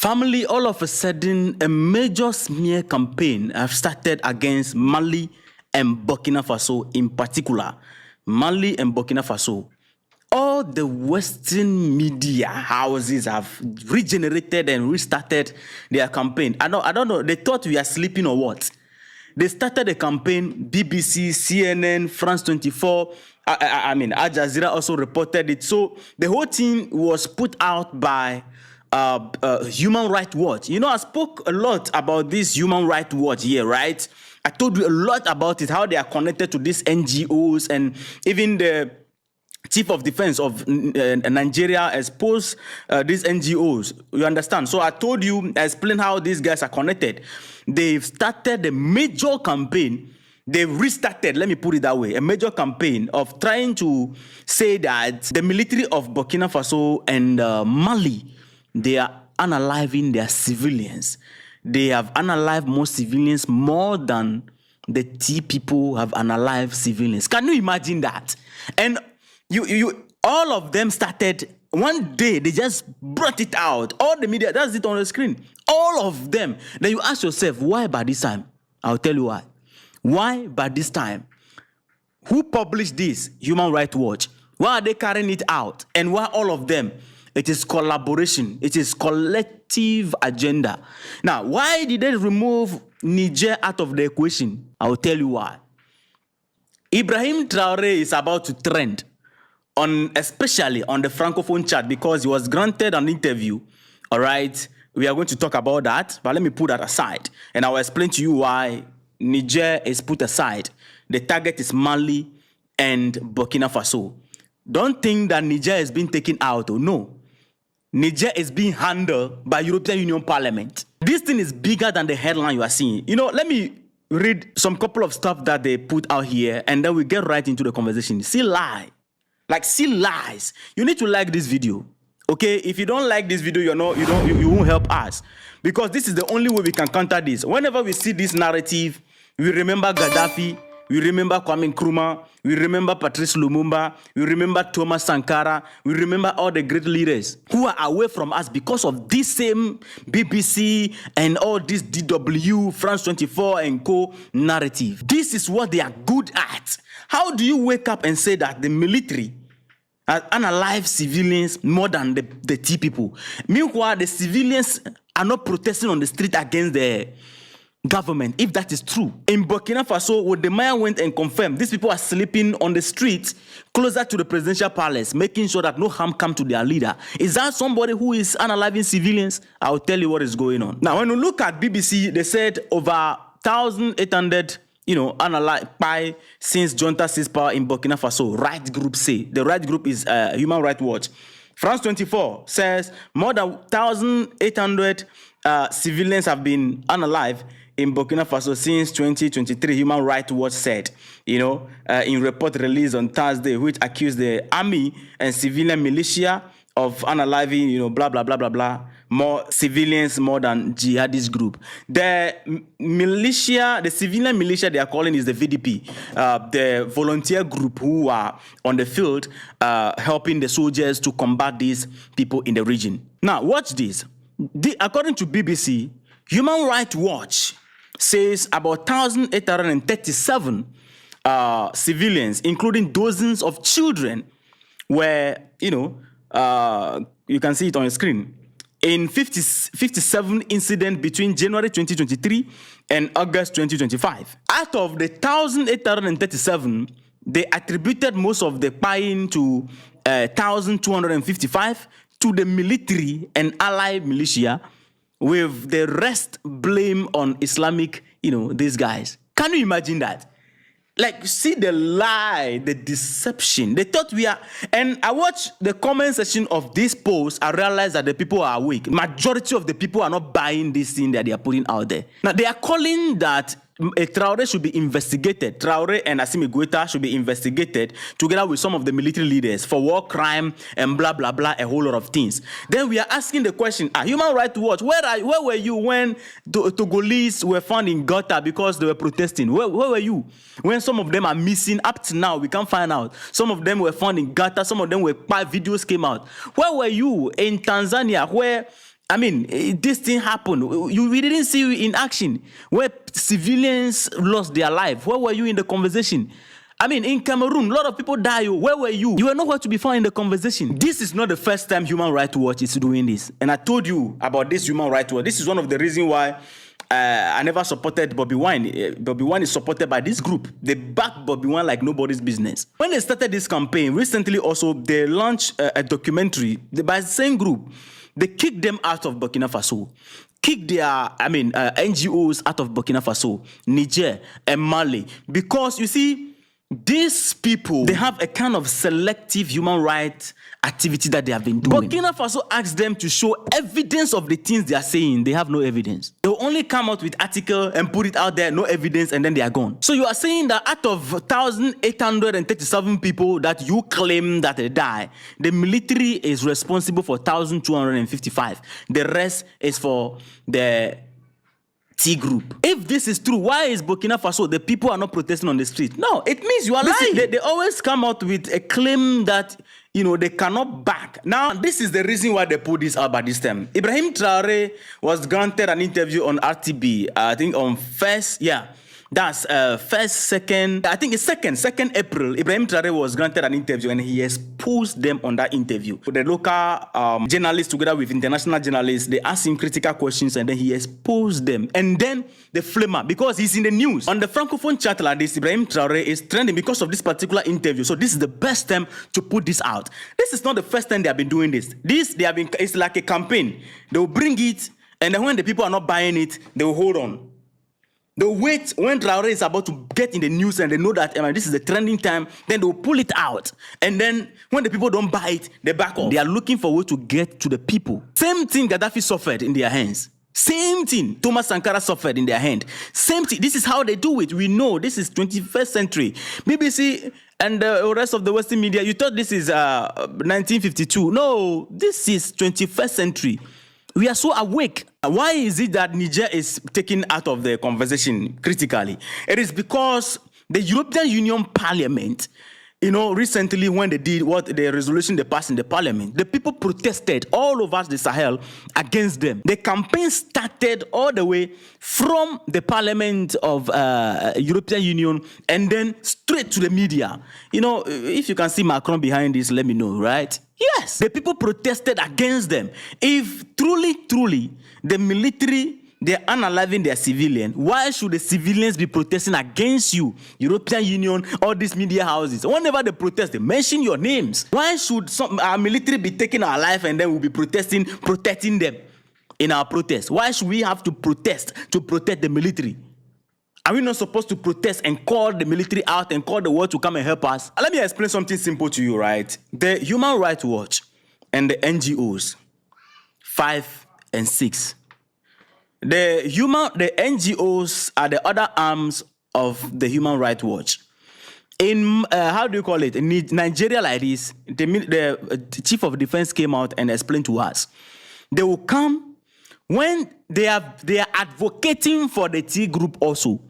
Family, all of a sudden, a major smear campaign have started against Mali and Burkina Faso in particular. Mali and Burkina Faso. All the Western media houses have regenerated and restarted their campaign. I don't know. They thought we are sleeping or what? They started a campaign. BBC, CNN, France 24. Al Jazeera also reported it. So the whole thing was put out by Human Rights Watch. You know, I spoke a lot about this Human Rights Watch here, right? I told you a lot about it, how they are connected to these NGOs, and even the Chief of Defense of Nigeria exposed these NGOs. You understand? So I told you, I explained how these guys are connected. They've started a major campaign. They've restarted, let me put it that way, a major campaign of trying to say that the military of Burkina Faso and Mali, they are unaliving their civilians. They have unalived more civilians more than the T people have unalived civilians. Can you imagine that? And all of them started one day. They just brought it out. All the media, that's it on the screen. All of them. Then you ask yourself, why by this time? I'll tell you why. Why by this time? Who published this? Human Rights Watch. Why are they carrying it out? And why all of them? It is collaboration. It is collective agenda. Now, why did they remove Niger out of the equation? I'll tell you why. Ibrahim Traoré is about to trend, especially on the Francophone chat, because he was granted an interview. All right, we are going to talk about that, but let me put that aside, and I will explain to you why Niger is put aside. The target is Mali and Burkina Faso. Don't think that Niger is being taken out. Oh no. Niger is being handled by European Union Parliament. This thing is bigger than the headline you are seeing. You know, let me read some couple of stuff that they put out here, and then we get right into the conversation. See lies. You need to like this video. Okay? If you don't like this video, you won't help us. Because this is the only way we can counter this. Whenever we see this narrative, we remember Gaddafi, we remember Kwame Nkrumah, we remember Patrice Lumumba, we remember Thomas Sankara, we remember all the great leaders who are away from us because of this same BBC and all this DW, France 24 and co narrative. This is what they are good at. How do you wake up and say that the military unalive civilians more than the T people? Meanwhile, the civilians are not protesting on the street against the government, if that is true. In Burkina Faso, when the mayor went and confirmed, these people are sleeping on the streets closer to the presidential palace, making sure that no harm come to their leader. Is that somebody who is unaliving civilians? I'll tell you what is going on. Now, when you look at BBC, they said over 1,800 unalived since junta seized power in Burkina Faso. Right group say. The right group is Human Rights Watch. France 24 says more than 1,800 civilians have been unalived in Burkina Faso since 2023, Human Rights Watch said, in report released on Thursday, which accused the army and civilian militia of unaliving, blah, blah, blah, blah, blah, more civilians more than jihadist group. The civilian militia they are calling is the VDP, the volunteer group who are on the field helping the soldiers to combat these people in the region. Now, watch this. According to BBC, Human Rights Watch says about 1,837 civilians, including dozens of children, were, you can see it on your screen, in 57 incidents between January 2023 and August 2025. Out of the 1,837, they attributed most of the buying to 1,255 to the military and allied militia, with the rest blame on Islamic, these guys. Can you imagine that? Like, see the lie, the deception. They thought we are... And I watched the comment section of this post. I realized that the people are awake. Majority of the people are not buying this thing that they are putting out there. Now, they are calling that Traoré should be investigated. Traoré and Assimi Goïta should be investigated together with some of the military leaders for war crime and blah, blah, blah, a whole lot of things. Then we are asking the question, Human Rights Watch, where were you when Togolese were found in Gota because they were protesting? Where were you? When some of them are missing, up to now, we can't find out. Some of them were found in Gata, some of them were, videos came out. Where were you in Tanzania where I mean, this thing happened. We didn't see you in action where civilians lost their life. Where were you in the conversation? I mean, in Cameroon, a lot of people die. Where were you? You were nowhere to be found in the conversation. This is not the first time Human Rights Watch is doing this. And I told you about this Human Rights Watch. This is one of the reasons why I never supported Bobby Wine. Bobby Wine is supported by this group. They back Bobby Wine like nobody's business. When they started this campaign, recently also, they launched a documentary by the same group. They kicked them out of Burkina Faso, kicked their, NGOs out of Burkina Faso, Niger, and Mali. Because, you see, these people, they have a kind of selective human rights activity that they have been doing. Burkina Faso asked them to show evidence of the things they are saying. They have no evidence. They'll only come out with article and put it out there, no evidence, and then they are gone. So you are saying that out of 1,837 people that you claim that they die, the military is responsible for 1,255. The rest is for the T group. If this is true, why is Burkina Faso, the people are not protesting on the street? No, it means you are lying. They always come out with a claim that, they cannot back. Now, this is the reason why they put this out by this time. Ibrahim Traore was granted an interview on RTB, I think on that's 2nd April. Ibrahim Traore was granted an interview and he exposed them on that interview. The local journalists, together with international journalists, they asked him critical questions and then he exposed them. And then the flamer, because he's in the news. On the Francophone chat like this, Ibrahim Traore is trending because of this particular interview. So this is the best time to put this out. This is not the first time they have been doing this. It's like a campaign. They will bring it, and then when the people are not buying it, they will hold on. They'll wait when Traore is about to get in the news and they know that this is the trending time, then they'll pull it out. And then when the people don't buy it, they back off. They are looking for a way to get to the people. Same thing Gaddafi suffered in their hands. Same thing Thomas Sankara suffered in their hand. Same thing. This is how they do it. We know this is 21st century. BBC and the rest of the Western media, you thought this is 1952. No, this is 21st century. We are so awake. Why is it that Niger is taken out of the conversation critically? It is because the European Union Parliament, recently when they did the resolution they passed in the Parliament, the people protested all over the Sahel against them. The campaign started all the way from the Parliament of European Union and then straight to the media. If you can see Macron behind this, let me know, right? Yes, the people protested against them. If truly, the military, they're unaliving their civilian, why should the civilians be protesting against you? European Union, all these media houses. Whenever they protest, they mention your names. Why should our military be taking our life and then we'll be protecting them in our protest? Why should we have to protest to protect the military? Are we not supposed to protest and call the military out and call the world to come and help us? Let me explain something simple to you, right? The Human Rights Watch and the NGOs, 5 and 6. The NGOs are the other arms of the Human Rights Watch. In, in Nigeria like this, the chief of defense came out and explained to us. They will come when they are advocating for the T group also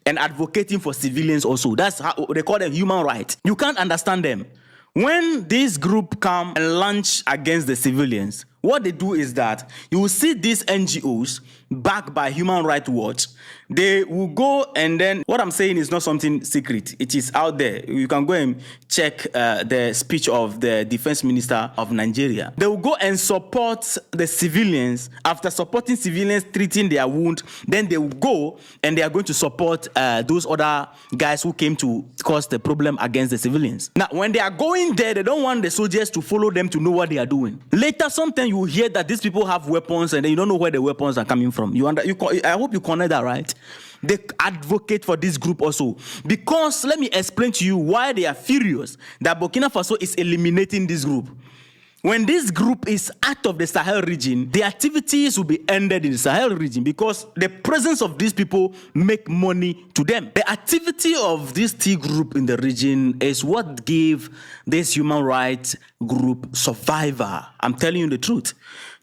and advocating for civilians also. That's how they call them human rights. You can't understand them. When this group come and launch against the civilians, what they do is that you will see these NGOs backed by Human Rights Watch. They will go and then, what I'm saying is not something secret. It is out there. You can go and check the speech of the defense minister of Nigeria. They will go and support the civilians. After supporting civilians, treating their wound, then they will go and they are going to support those other guys who came to cause the problem against the civilians. Now, when they are going there, they don't want the soldiers to follow them to know what they are doing. Later, sometimes you hear that these people have weapons and then you don't know where the weapons are coming from. I hope you connect that, right? They advocate for this group also. Because let me explain to you why they are furious that Burkina Faso is eliminating this group. When this group is out of the Sahel region, the activities will be ended in the Sahel region because the presence of these people make money to them. The activity of this T group in the region is what gave this human rights group survivor. I'm telling you the truth.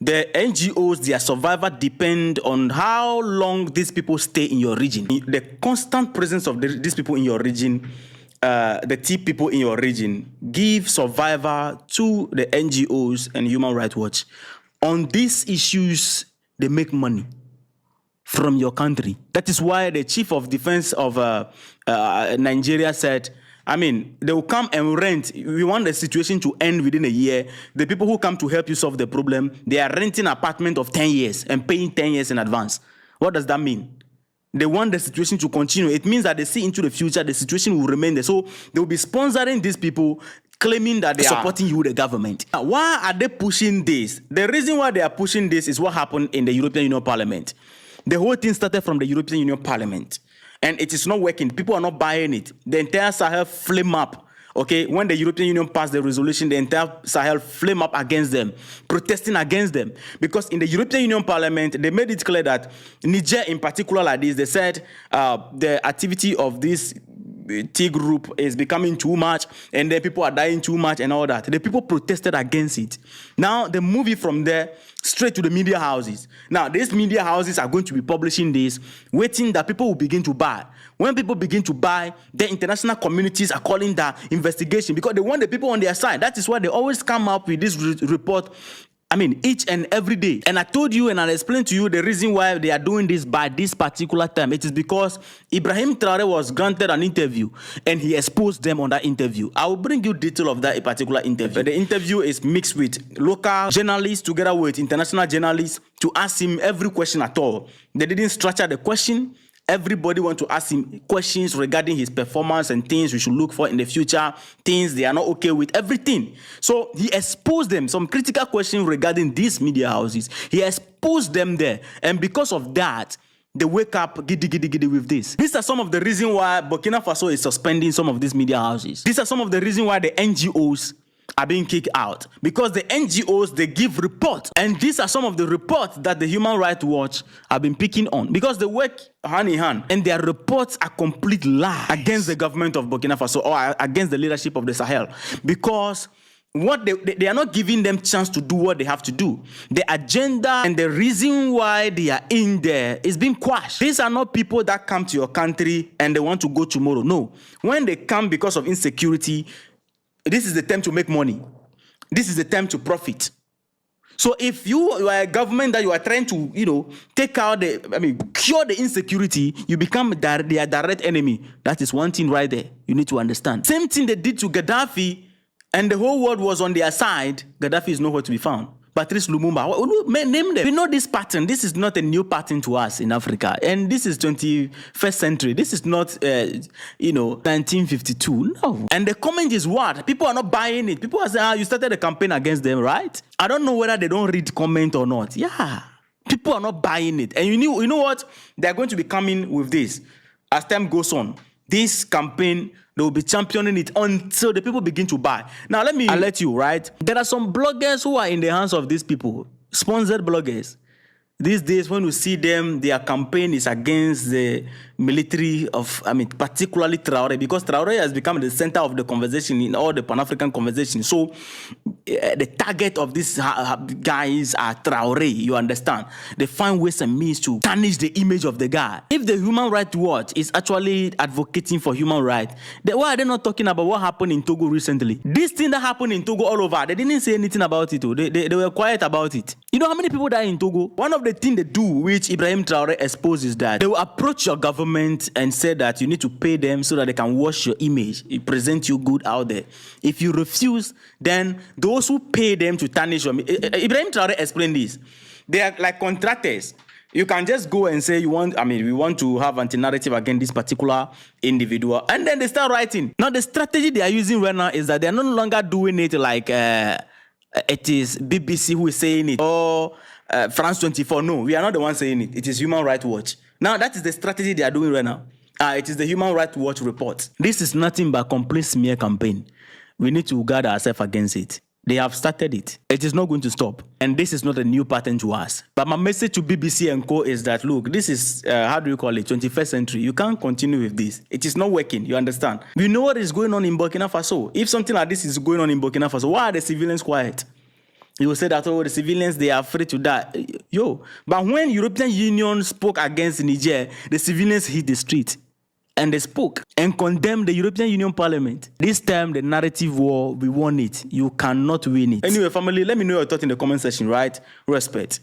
The NGOs, their survival depend on how long these people stay in your region. The constant presence of these people in your region, the T people in your region, give survivor to the NGOs and Human Rights Watch. On these issues, they make money from your country. That is why the chief of defense of Nigeria said, they will come and rent. We want the situation to end within a year. The people who come to help you solve the problem, they are renting an apartment of 10 years and paying 10 years in advance. What does that mean? They want the situation to continue. It means that they see into the future, the situation will remain there. So they will be sponsoring these people, claiming that they are supporting you, the government. Why are they pushing this? The reason why they are pushing this is what happened in the European Union Parliament. The whole thing started from the European Union Parliament. And it is not working. People are not buying it. The entire Sahel flame up. Okay, when the European Union passed the resolution, the entire Sahel flame up against them, protesting against them. Because in the European Union Parliament, they made it clear that Niger in particular like this, they said the activity of this T group is becoming too much and then people are dying too much and all that. The people protested against it. Now, they move it from there straight to the media houses. Now, these media houses are going to be publishing this, waiting that people will begin to buy. When people begin to buy, the international communities are calling the investigation because they want the people on their side. That is why they always come up with this report, each and every day. And I told you and I explained to you the reason why they are doing this by this particular time. It is because Ibrahim Traore was granted an interview and he exposed them on that interview. I will bring you detail of that particular interview. The interview is mixed with local journalists together with international journalists to ask him every question at all. They didn't structure the question. Everybody wants to ask him questions regarding his performance and things we should look for in the future, things they are not okay with, everything. So he exposed them, some critical questions regarding these media houses. He exposed them there. And because of that, they wake up giddy with this. These are some of the reasons why Burkina Faso is suspending some of these media houses. These are some of the reasons why the NGOs are being kicked out, because the NGOs, they give reports, and these are some of the reports that the Human Rights Watch have been picking on, because they work hand in hand and their reports are complete lies against the government of Burkina Faso or against the leadership of the Sahel, because what they are not giving them chance to do what they have to do. The agenda and the reason why they are in there is being quashed. These are not people that come to your country and they want to go tomorrow. No, when they come because of insecurity, this is the time to make money. This is the time to profit. So if you are a government that you are trying to, take out cure the insecurity, you become their direct enemy. That is one thing right there. You need to understand. Same thing they did to Gaddafi, and the whole world was on their side. Gaddafi is nowhere to be found. Patrice Lumumba, name them. We know this pattern. This is not a new pattern to us in Africa. And this is 21st century. This is not, 1952. No. And the comment is what? People are not buying it. People are saying, you started a campaign against them, right? I don't know whether they don't read comment or not. Yeah. People are not buying it. And you know what? They're going to be coming with this. As time goes on, this campaign, they will be championing it until the people begin to buy. Now, let me alert you, right? There are some bloggers who are in the hands of these people, sponsored bloggers. These days, when you see them, their campaign is against the military of, particularly Traore, because Traore has become the center of the conversation in all the Pan-African conversation. So, the target of these guys are Traore, you understand? They find ways and means to tarnish the image of the guy. If the Human Rights Watch is actually advocating for human rights, why are they not talking about what happened in Togo recently? This thing that happened in Togo all over, they didn't say anything about it. They were quiet about it. You know how many people die in Togo? One of the things they do, which Ibrahim Traore exposes, that they will approach your government and say that you need to pay them so that they can wash your image, present you good out there. If you refuse, then those who pay them to tarnish your image. Ibrahim Traore explained this. They are like contractors. You can just go and say we want to have anti-narrative against this particular individual, and then they start writing. Now the strategy they are using right now is that they are no longer doing it like it is BBC who is saying it or France 24. No, we are not the ones saying it. It is Human Rights Watch. Now that is the strategy they are doing right now. It is the Human Rights Watch report. This is nothing but complete smear campaign. We need to guard ourselves against it. They have started it. It is not going to stop. And this is not a new pattern to us. But my message to BBC and co is that, look, this is, 21st century. You can't continue with this. It is not working. You understand? We know what is going on in Burkina Faso. If something like this is going on in Burkina Faso, why are the civilians quiet? You will say that, the civilians, they are afraid to die. But when European Union spoke against Niger, the civilians hit the street. and they spoke and condemned the European Union Parliament. This time, the narrative war, we won it. You cannot win it. Anyway, family, let me know your thoughts in the comment section, right? Respect.